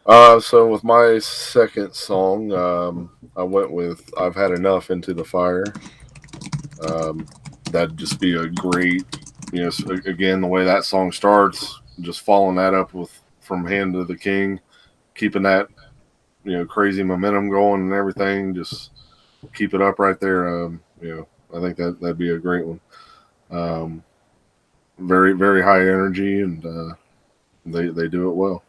So with my second song, I went with I've Had Enough, Into the Fire. That'd just be a great, you know, again, the way that song starts, just following that up with From Hand to the King, keeping that, you know, crazy momentum going and everything, just keep it up right there. You know, I think that'd be a great one. Very, very high energy, and they do it well.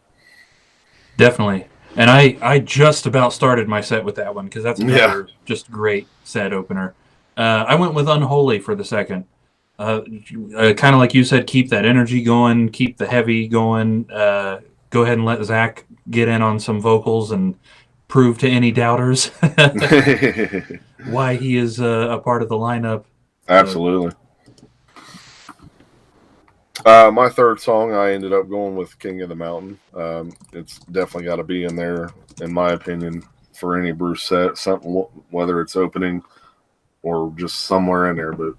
Definitely. And I just about started my set with that one, because that's another just great set opener. I went with Unholy for the second. Kind of like you said, keep that energy going, keep the heavy going. Go ahead and let Zach get in on some vocals and prove to any doubters why he is a part of the lineup. Absolutely. My third song, I ended up going with King of the Mountain. It's definitely got to be in there, in my opinion, for any Bruce set, something, whether it's opening or just somewhere in there. But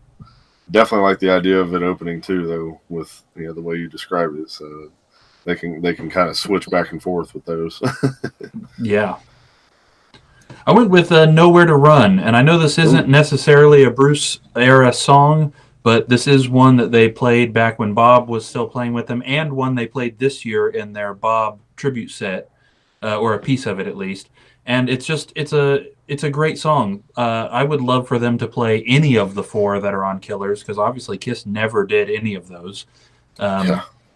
definitely like the idea of it opening too, though, with, you know, the way you described it. So they can kind of switch back and forth with those. Yeah. I went with Nowhere to Run, and I know this isn't necessarily a Bruce era song, but this is one that they played back when Bob was still playing with them, and one they played this year in their Bob tribute set, or a piece of it at least. And it's a great song. I would love for them to play any of the 4 that are on Killers, because obviously Kiss never did any of those.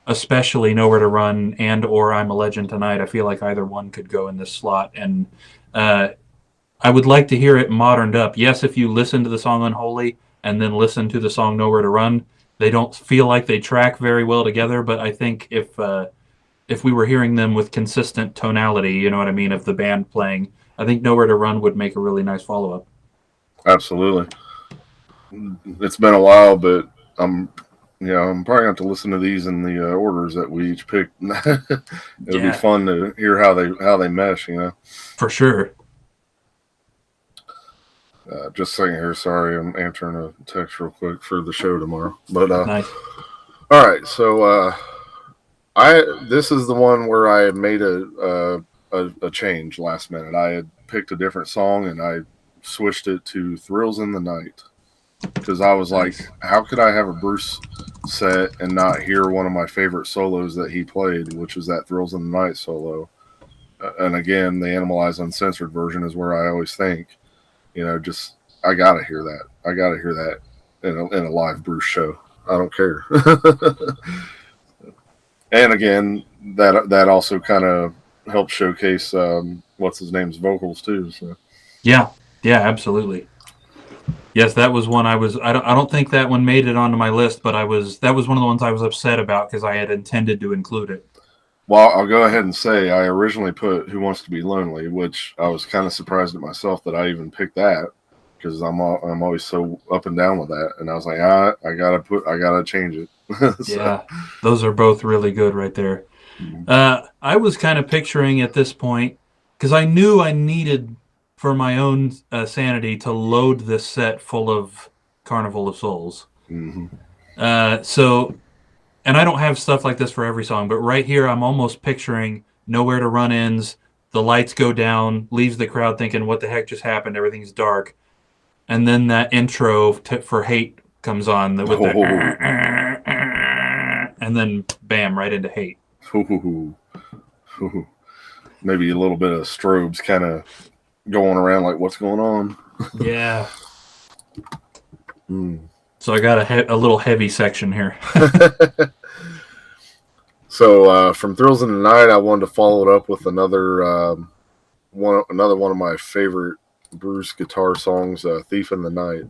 Especially Nowhere to Run and or I'm a Legend Tonight. I feel like either one could go in this slot, and I would like to hear it moderned up. Yes, if you listen to the song Unholy and then listen to the song Nowhere to Run, they don't feel like they track very well together, but I think if we were hearing them with consistent tonality, you know what I mean, of the band playing, I think Nowhere to Run would make a really nice follow-up. Absolutely. It's been a while, but I'm I'm probably gonna have to listen to these in the orders that we each picked. It'll be fun to hear how they mesh. For sure. Just saying here. Sorry, I'm answering a text real quick for the show tomorrow. But Nice. all right. So this is the one where I made a change last minute. I had picked a different song and I switched it to "Thrills in the Night" because I was like, how could I have a Bruce set and not hear one of my favorite solos that he played, which is that "Thrills in the Night" solo. And again, the Animalized Uncensored version is where I always think, just I gotta hear that. I gotta hear that in a live Bruce show. I don't care. And again, that also kind of helps showcase what's his name's vocals too. So yeah, absolutely. Yes, that was one I don't think that one made it onto my list, but that was one of the ones I was upset about because I had intended to include it. Well, I'll go ahead and say I originally put "Who Wants to Be Lonely," which I was kind of surprised at myself that I even picked that because I'm always so up and down with that, and I was like, I gotta change it. So. Yeah, those are both really good right there. I was kind of picturing at this point because I knew I needed for my own sanity to load this set full of Carnival of Souls. Mm-hmm. And I don't have stuff like this for every song, but right here I'm almost picturing Nowhere to Run ends, the lights go down, leaves the crowd thinking, what the heck just happened? Everything's dark. And then that intro for Hate comes on with and then bam, right into Hate. Maybe a little bit of strobes kind of going around like, what's going on? Yeah. So I got a little heavy section here. So from "Thrills in the Night," I wanted to follow it up with another one of my favorite Bruce guitar songs, "Thief in the Night."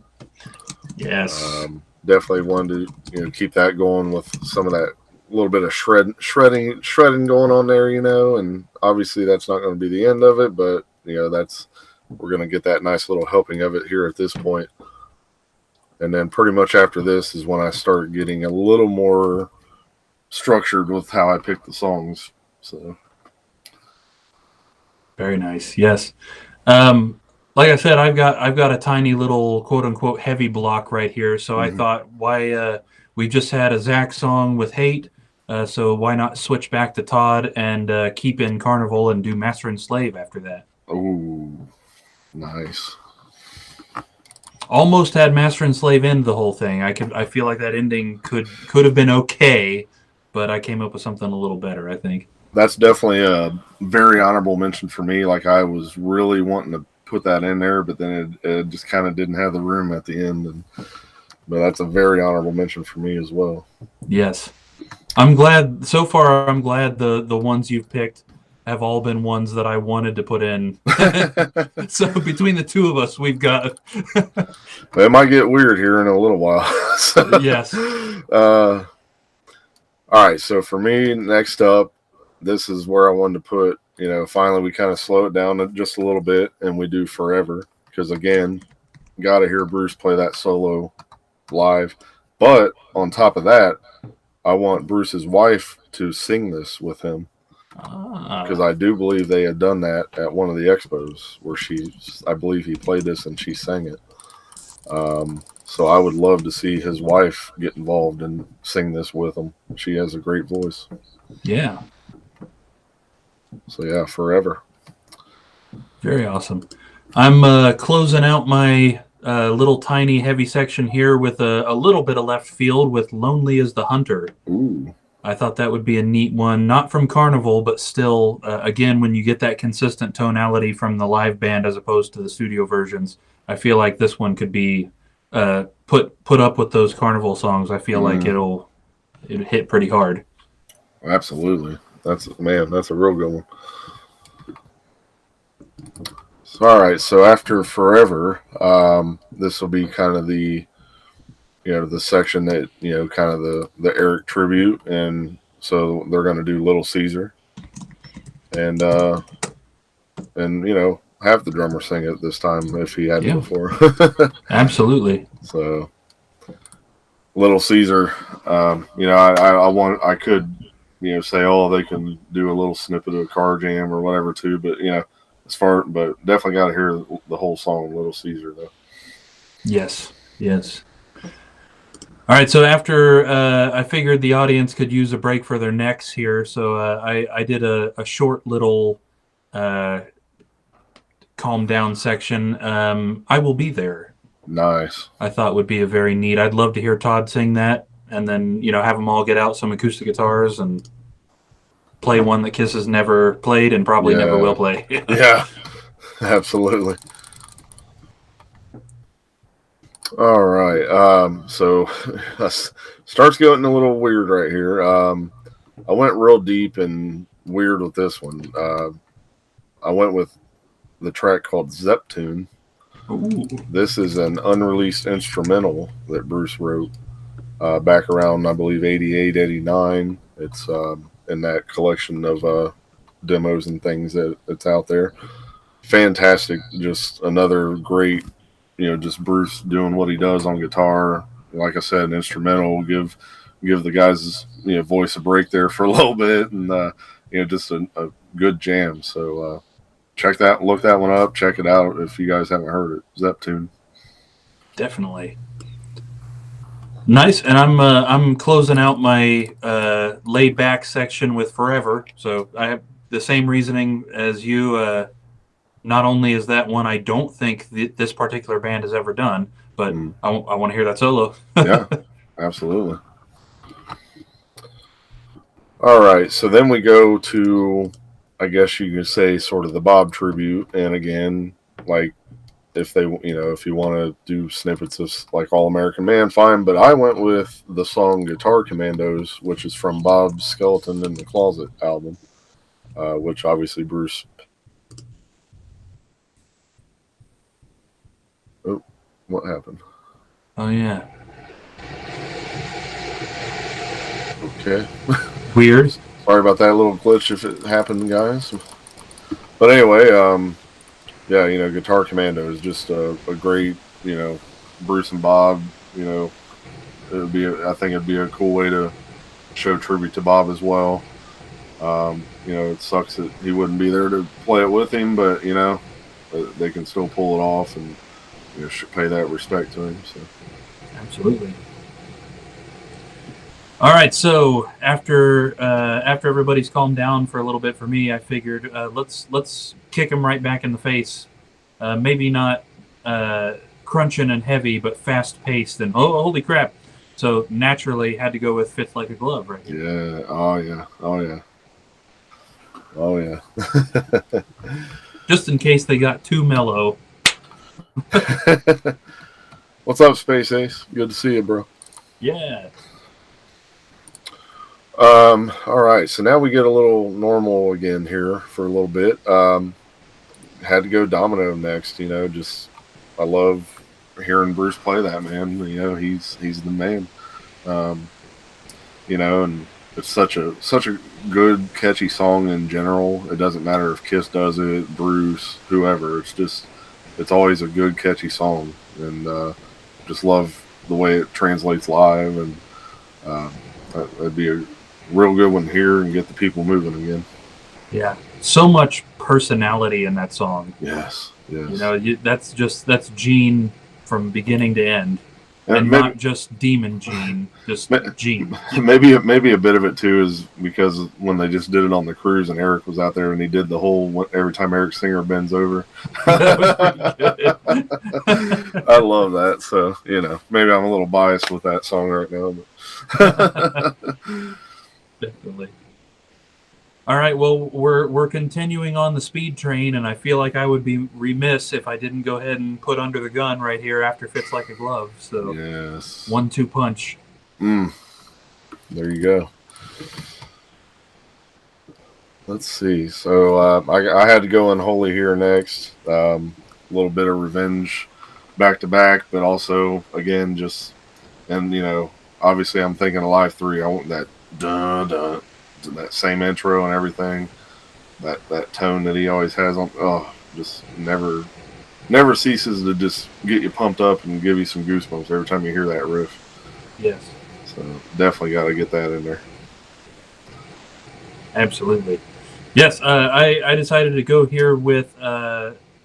Yes. Definitely wanted to keep that going with some of that little bit of shredding going on there, and obviously that's not going to be the end of it, but we're going to get that nice little helping of it here at this point. And then pretty much after this is when I start getting a little more structured with how I pick the songs. So very nice. Yes. Like I said, I've got a tiny little quote unquote heavy block right here. So I thought, why we just had a Zach song with Hate, so why not switch back to Todd and keep in Carnival and do Master and Slave after that? Oh, nice. Almost had Master and Slave end the whole thing. I feel like that ending could have been okay, but I came up with something a little better, I think. That's definitely a very honorable mention for me. Like, I was really wanting to put that in there, but then it just kind of didn't have the room at the end. But that's a very honorable mention for me as well. Yes. I'm glad so far. I'm glad the ones you've picked have all been ones that I wanted to put in. So between the two of us, we've got. It might get weird here in a little while. So, yes. All right. So for me, next up, this is where I wanted to put. Finally we kind of slow it down just a little bit, and we do "Forever" because again, got to hear Bruce play that solo live. But on top of that, I want Bruce's wife to sing this with him. Because I do believe they had done that at one of the expos where I believe he played this and she sang it. So I would love to see his wife get involved and sing this with him. She has a great voice. Yeah. So yeah, "Forever." Very awesome. I'm closing out my little tiny heavy section here with a little bit of left field with "Lonely as the Hunter." Ooh. I thought that would be a neat one, not from Carnival, but still, again, when you get that consistent tonality from the live band as opposed to the studio versions, I feel like this one could be put up with those Carnival songs. I feel like it'll hit pretty hard. Absolutely. That's a real good one. So, all right, so after "Forever," this will be kind of the the section that kind of the Eric tribute, and so they're going to do "Little Caesar," and have the drummer sing it this time if he hadn't before. Absolutely. So Little Caesar. I could, say, oh, they can do a little snippet of a car jam or whatever too, but but definitely got to hear the whole song, Little Caesar, though. Yes. Yes. All right, so after I figured the audience could use a break for their necks here, so I did a short little uh, calm down section. I Will Be There. Nice. I thought would be a very neat. I'd love to hear Todd sing that, and then have them all get out some acoustic guitars and play one that Kiss has never played and probably never will play. Yeah, absolutely. All right. So starts getting a little weird right here. I went real deep and weird with this one. I went with the track called Zeptune. Ooh. This is an unreleased instrumental that Bruce wrote back around, I believe, 88, 89. It's in that collection of demos and things that's out there. Fantastic. Just another great, just Bruce doing what he does on guitar. Like I said, an instrumental. Give the guys, voice a break there for a little bit, and just a good jam. So look that one up, check it out if you guys haven't heard it. Zeptune. Definitely. Nice, and I'm closing out my laid back section with Forever. So I have the same reasoning as you. Not only is that one I don't think this particular band has ever done, but I want to hear that solo. Yeah, absolutely. All right, so then we go to, I guess you could say, sort of the Bob tribute, and again, like if you want to do snippets of like All American Man, fine. But I went with the song Guitar Commandos, which is from Bob's Skeleton in the Closet album, which obviously Bruce. Oh, what happened? Oh yeah. Okay. Weird. Sorry about that little glitch if it happened, guys. But anyway, yeah, Guitar Commando is just a great, Bruce and Bob, I think it'd be a cool way to show tribute to Bob as well. It sucks that he wouldn't be there to play it with him, but, they can still pull it off and, pay that respect to him. So. Absolutely. All right, so after everybody's calmed down for a little bit for me, I figured let's kick him right back in the face. Maybe not crunching and heavy, but fast paced and holy crap! So naturally, had to go with "Fits Like a Glove" right here. Yeah. Oh yeah. Oh yeah. Oh yeah. Just in case they got too mellow. What's up, Space Ace? Good to see you, bro. Yeah. All right, so now we get a little normal again here for a little bit. Had to go Domino next, just I love hearing Bruce play that, man. He's the man. And it's such a good, catchy song in general. It doesn't matter if Kiss does it, Bruce, whoever. It's always a good, catchy song, and just love the way it translates live, and that'd be a real good one here and get the people moving again. Yeah, so much personality in that song. Yes. That's Gene from beginning to end, and maybe, not just Demon Gene, just Gene. Maybe a bit of it too is because when they just did it on the cruise and Eric was out there and he did the whole every time Eric Singer bends over. That was pretty good. I love that. So maybe I'm a little biased with that song right now, but. Definitely. All right, well, we're continuing on the speed train, and I feel like I would be remiss if I didn't go ahead and put Under the Gun right here after Fits Like a Glove. So, yes. 1-2 punch. There you go. Let's see. So I had to go Unholy here next. A little bit of Revenge back to back, but also again obviously I'm thinking of Live 3. I want that dun dun, that same intro and everything, that tone that he always has on. Oh, just never ceases to just get you pumped up and give you some goosebumps every time you hear that riff. Yes. So definitely got to get that in there. Absolutely. Yes, I decided to go here with.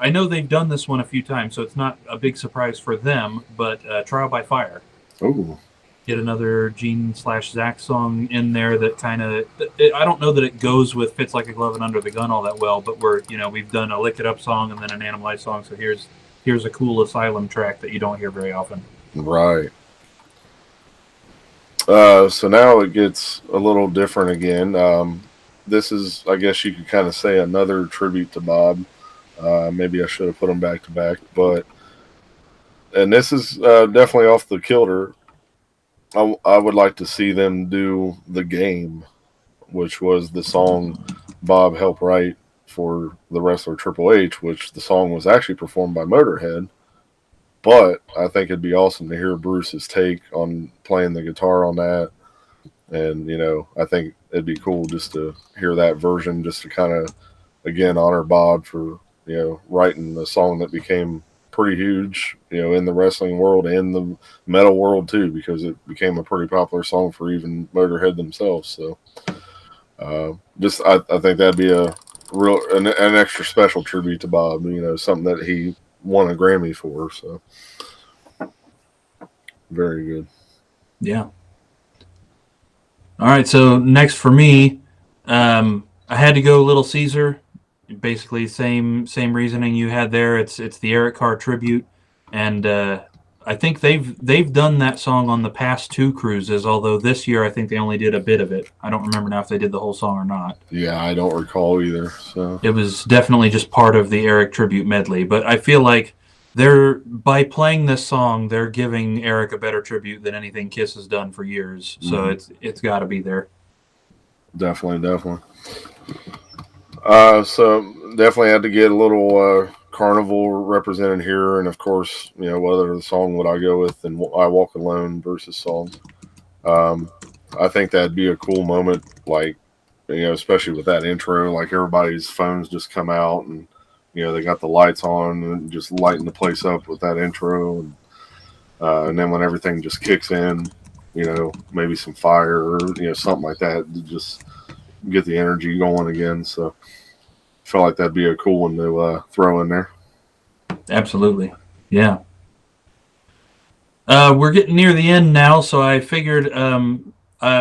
I know they've done this one a few times, so it's not a big surprise for them. But "Trial by Fire." Oh, Get another Gene/Zach song in there that kind of. I don't know that it goes with "Fits Like a Glove" and "Under the Gun" all that well, but we've done a "Lick It Up" song and then an "Animalize" song, so here's a cool Asylum track that you don't hear very often. right. So now it gets a little different again. This is, I guess you could kind of say, another tribute to Bob. Maybe I should have put them back to back, and this is definitely off the Kilter. I would like to see them do "The Game," which was the song Bob helped write for the wrestler Triple H, which the song was actually performed by Motorhead. But I think it'd be awesome to hear Bruce's take on playing the guitar on that. And, I think it'd be cool just to hear that version, just to kind of, again, honor Bob for, writing a song that became pretty huge, in the wrestling world and the metal world too, because it became a pretty popular song for even Motorhead themselves. So, I think that'd be an extra special tribute to Bob, something that he won a Grammy for. So, very good. Yeah. All right, so next for me, I had to go Little Caesar. Basically, same reasoning you had there. It's the Eric Carr tribute, and I think they've done that song on the past two cruises. Although this year, I think they only did a bit of it. I don't remember now if they did the whole song or not. Yeah, I don't recall either. So it was definitely just part of the Eric tribute medley. But I feel like by playing this song, they're giving Eric a better tribute than anything Kiss has done for years. So it's got to be there. Definitely. So definitely had to get a little Carnival represented here, and of course, what other song would I go with than "I Walk Alone" versus song. I think that'd be a cool moment, like, especially with that intro, like everybody's phones just come out and they got the lights on and just lighting the place up with that intro, and then when everything just kicks in, maybe some fire or something like that to just get the energy going again. So I feel like that'd be a cool one to throw in there. Absolutely. Yeah. We're getting near the end now, so I figured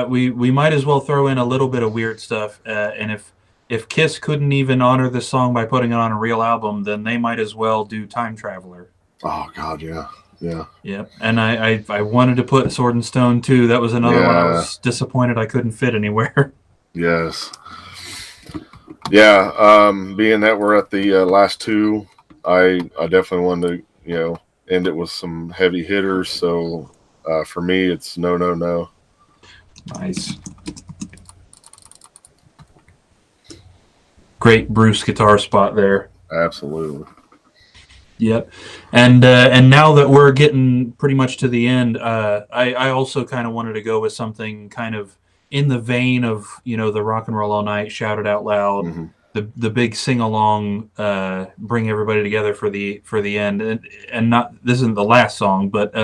we might as well throw in a little bit of weird stuff. And if Kiss couldn't even honor this song by putting it on a real album, then they might as well do "Time Traveler." Oh God, yeah. Yep. And I wanted to put "Sword and Stone" too. That was another one I was disappointed I couldn't fit anywhere. Yes. Yeah. Being that we're at the last two, I definitely wanted to end it with some heavy hitters. So for me, it's No No No. Nice. Great Bruce guitar spot there. Absolutely. Yep, and now that we're getting pretty much to the end, I also kind of wanted to go with something kind of in the vein of the Rock and Roll All Night, Shout It Out Loud, the big sing along, bring everybody together for the end, and not this isn't the last song, but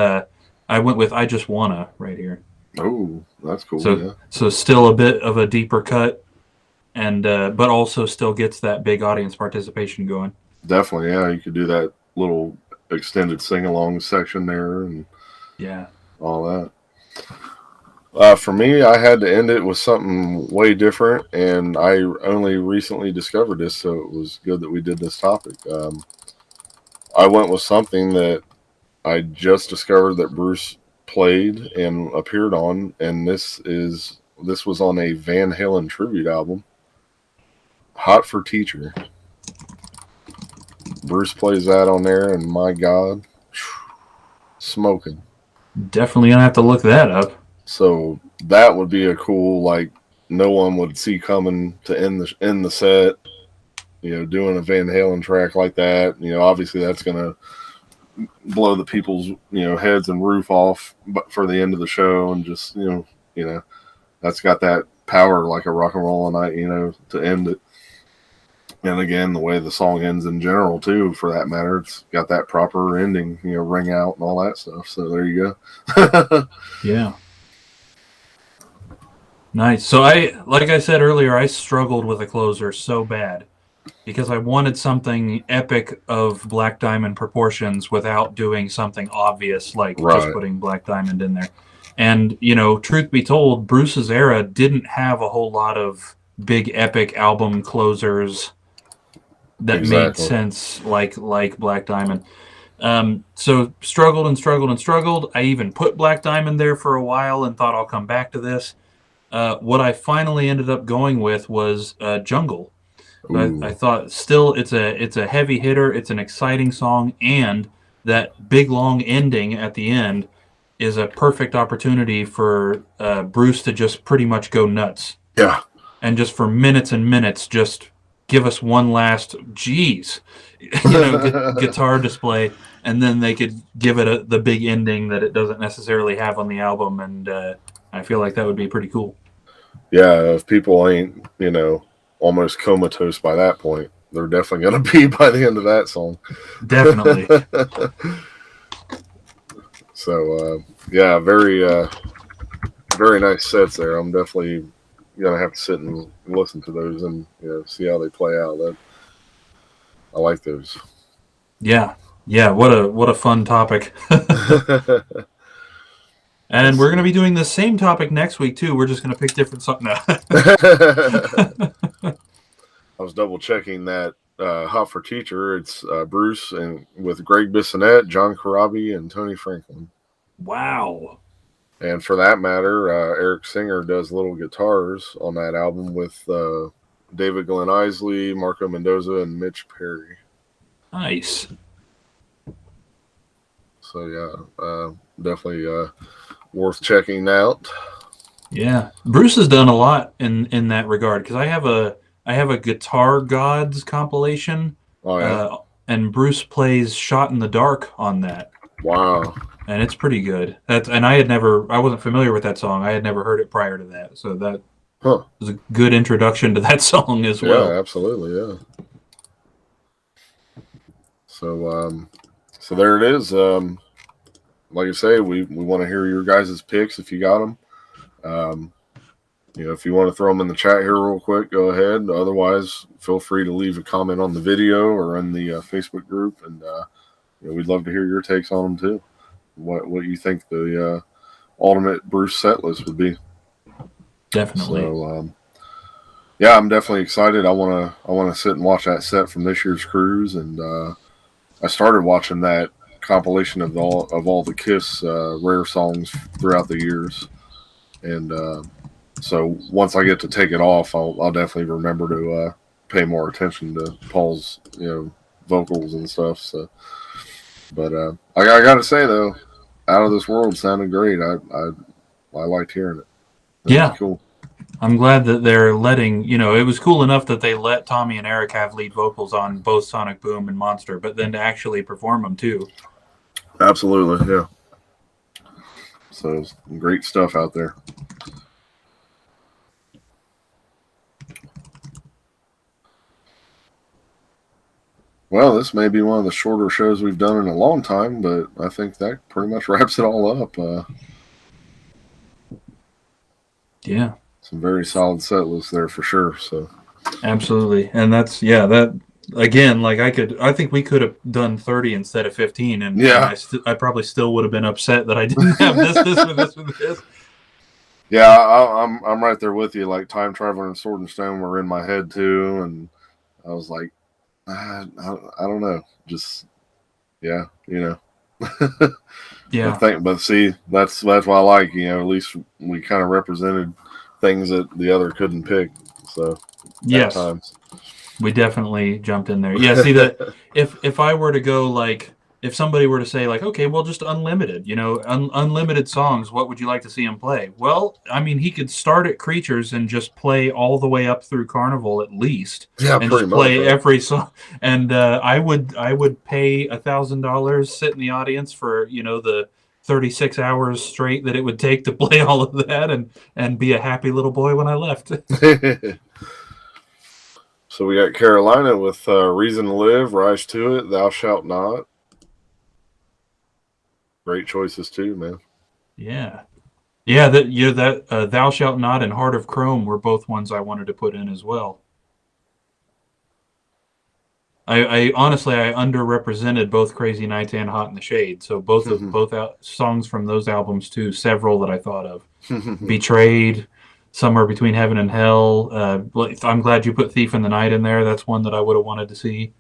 I went with I Just Wanna right here. Oh, that's cool. So still a bit of a deeper cut, and but also still gets that big audience participation going. Definitely, yeah. You could do that little extended sing-along section there and all that. For me, I had to end it with something way different, and I only recently discovered this, so it was good that we did this topic. I went with something that I just discovered that Bruce played and appeared on, and this was on a Van Halen tribute album, "Hot for Teacher." Bruce plays that on there, and my God, smoking. Definitely gonna have to look that up. So that would be a cool, like, no one would see coming to end the set. Doing a Van Halen track like that. Obviously that's gonna blow the people's heads and roof off, but for the end of the show, and just that's got that power like a Rock and Roll All Night, to end it. And again, the way the song ends in general, too, for that matter, it's got that proper ending, ring out and all that stuff. So there you go. Yeah. Nice. So like I said earlier, I struggled with a closer so bad because I wanted something epic of Black Diamond proportions without doing something obvious like just Right. putting Black Diamond in there. And, you know, truth be told, Bruce's era didn't have a whole lot of big epic album closers that made Exactly. sense like Black Diamond. So struggled and struggled and struggled. I even put Black Diamond there for a while and thought I'll come back to this. What I finally ended up going with was Jungle. I Ooh. thought still it's a heavy hitter. It's an exciting song, and that big long ending at the end is a perfect opportunity for Bruce to just pretty much go nuts Yeah. and just for minutes and minutes just give us one last geez, you know, guitar display, and then they could give it the big ending that it doesn't necessarily have on the album, and I feel like that would be pretty cool. Yeah. If people ain't, almost comatose by that point, they're definitely going to be by the end of that song. Definitely. So, yeah, very nice sets there. I'm definitely gonna have to sit and listen to those and see how they play out. I like those. Yeah. Yeah, what a fun topic. And Let's we're going to see. be doing the same topic next week too. We're just going to pick different something. I was double checking that Hot for Teacher. It's Bruce and with Greg Bissonette, John Corabi, and Tony Franklin. Wow. And for that matter, Eric Singer does little guitars on that album with David Glenn Isley, Marco Mendoza, and Mitch Perry. Nice. So yeah, definitely worth checking out. Yeah. Bruce has done a lot in that regard because I have a Guitar Gods compilation, Oh yeah, uh, and Bruce plays Shot in the Dark on that, wow, and it's pretty good. That's and I wasn't familiar with that song. I had never heard it prior to that, so that huh? was a good introduction to that song as Yeah, well. absolutely, yeah. So so there it is. Like I say, we want to hear your guys' picks if you got them. Um, if you want to throw them in the chat here real quick, go ahead. Otherwise, feel free to leave a comment on the video or in the Facebook group, and we'd love to hear your takes on them too. What you think the ultimate Bruce set list would be. Definitely. So yeah, I'm definitely excited. I wanna sit and watch that set from this year's cruise, and I started watching that compilation of all the Kiss rare songs throughout the years, and so once I get to take it off, I'll definitely remember to pay more attention to Paul's vocals and stuff. So, but I gotta say though, Out of This World sounded great. I liked hearing it. It was Yeah. cool. I'm glad that they're letting, it was cool enough that they let Tommy and Eric have lead vocals on both Sonic Boom and Monster, but then to actually perform them too. Absolutely, yeah. So great stuff out there. Well, this may be one of the shorter shows we've done in a long time, but I think that pretty much wraps it all up. Yeah, Some very solid set lists there for sure. So absolutely. And that again, like I think we could have done 30 instead of 15, and yeah, I probably still would have been upset that I didn't have this. yeah, I'm right there with you. Like Time Traveler and Sword and Stone were in my head too, and I was like, I don't know, just yeah, Yeah. but see, that's what I like. At least we kind of represented things that the other couldn't pick. So at Yes. times. We definitely jumped in there. Yeah, see that if I were to go like if somebody were to say like, okay, well, just unlimited, unlimited songs, what would you like to see him play? Well, I mean, he could start at Creatures and just play all the way up through Carnival at least, Yeah, and pretty just much. play every song. And I would pay $1,000, sit in the audience for the 36 hours straight that it would take to play all of that, and be a happy little boy when I left. So we got Carolina with Reason to Live, Rise to It, Thou Shalt Not. Great choices too, man. Yeah. Yeah, that Thou Shalt Not and Heart of Chrome were both ones I wanted to put in as well. I honestly I underrepresented both Crazy Nights and Hot in the Shade, so both songs from those albums too. Several that I thought of: Betrayed, Somewhere Between Heaven and Hell. I'm glad you put Thief in the Night in there. That's one that I would have wanted to see.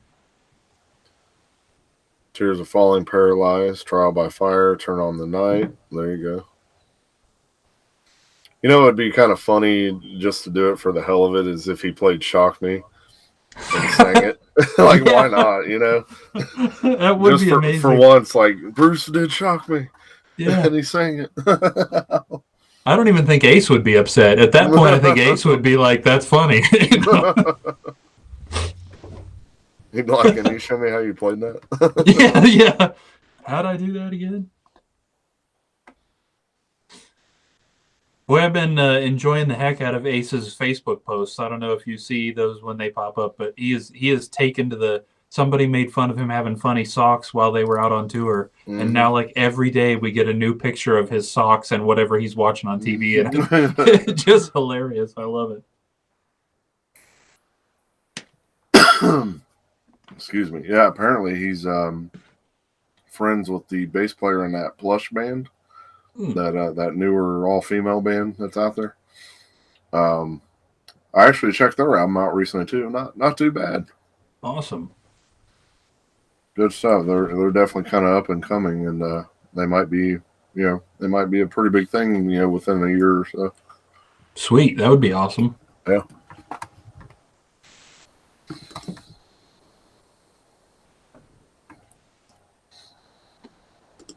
Tears of Falling, Paralyzed, Trial by Fire, Turn on the Night. There you go. You know, it'd be kind of funny just to do it for the hell of it, is if he played Shock Me and sang it. Like, why not? You know, That would just be amazing. For once, like Bruce did Shock Me, Yeah. and he sang it. I don't even think Ace would be upset at that point. I think Ace would be like, "That's funny." You know? He'd be like, "Can you show me how you played that?" Yeah. How'd I do that again? Boy, I've been enjoying the heck out of Ace's Facebook posts. I don't know if you see those when they pop up, but he is taken to the. Somebody made fun of him having funny socks while they were out on tour, and now like every day we get a new picture of his socks and whatever he's watching on TV, and it's just hilarious. I love it. Excuse me. Yeah, apparently he's friends with the bass player in that Plush band. That newer all-female band that's out there. I actually checked their album out recently too. Not too bad. Awesome. Good stuff. They're definitely kind of up and coming, and they might be a pretty big thing, within a year or so. Sweet, that would be awesome. Yeah.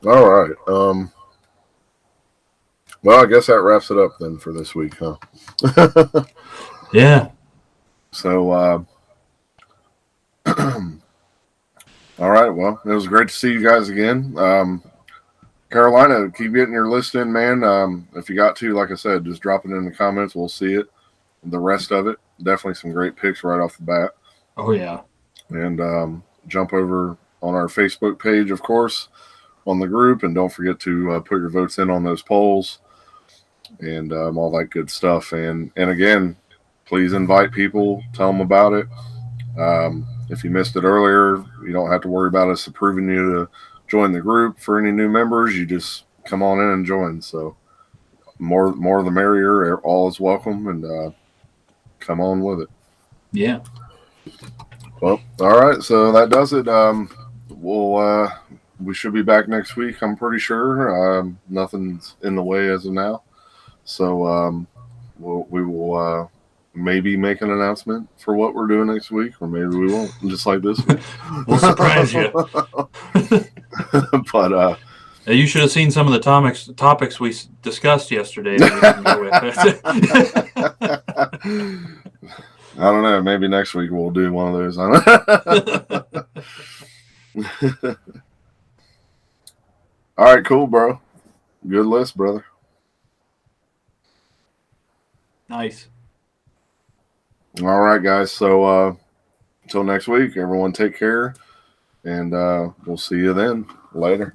All right. Well, I guess that wraps it up then for this week, huh? Yeah. So, all right. Well, it was great to see you guys again. Carolina, keep getting your list in, man. If you got to, like I said, just drop it in the comments. We'll see it. The rest of it, definitely some great picks right off the bat. Oh, yeah. And jump over on our Facebook page, of course, on the group. And don't forget to put your votes in on those polls and all that good stuff. And again, please invite people, tell them about it. If you missed it earlier, you don't have to worry about us approving you to join the group. For any new members, you just come on in and join. So more the merrier. All is welcome, and come on with it. Yeah. Well, all right. So that does it. We should be back next week, I'm pretty sure. Nothing's in the way as of now. So we will maybe make an announcement for what we're doing next week, or maybe we won't, just like this week. We'll surprise you. But you should have seen some of the topics we discussed yesterday. I don't know. Maybe next week we'll do one of those. All right, cool, bro. Good list, brother. Nice. All right, guys. So until next week, everyone take care, and we'll see you then. Later.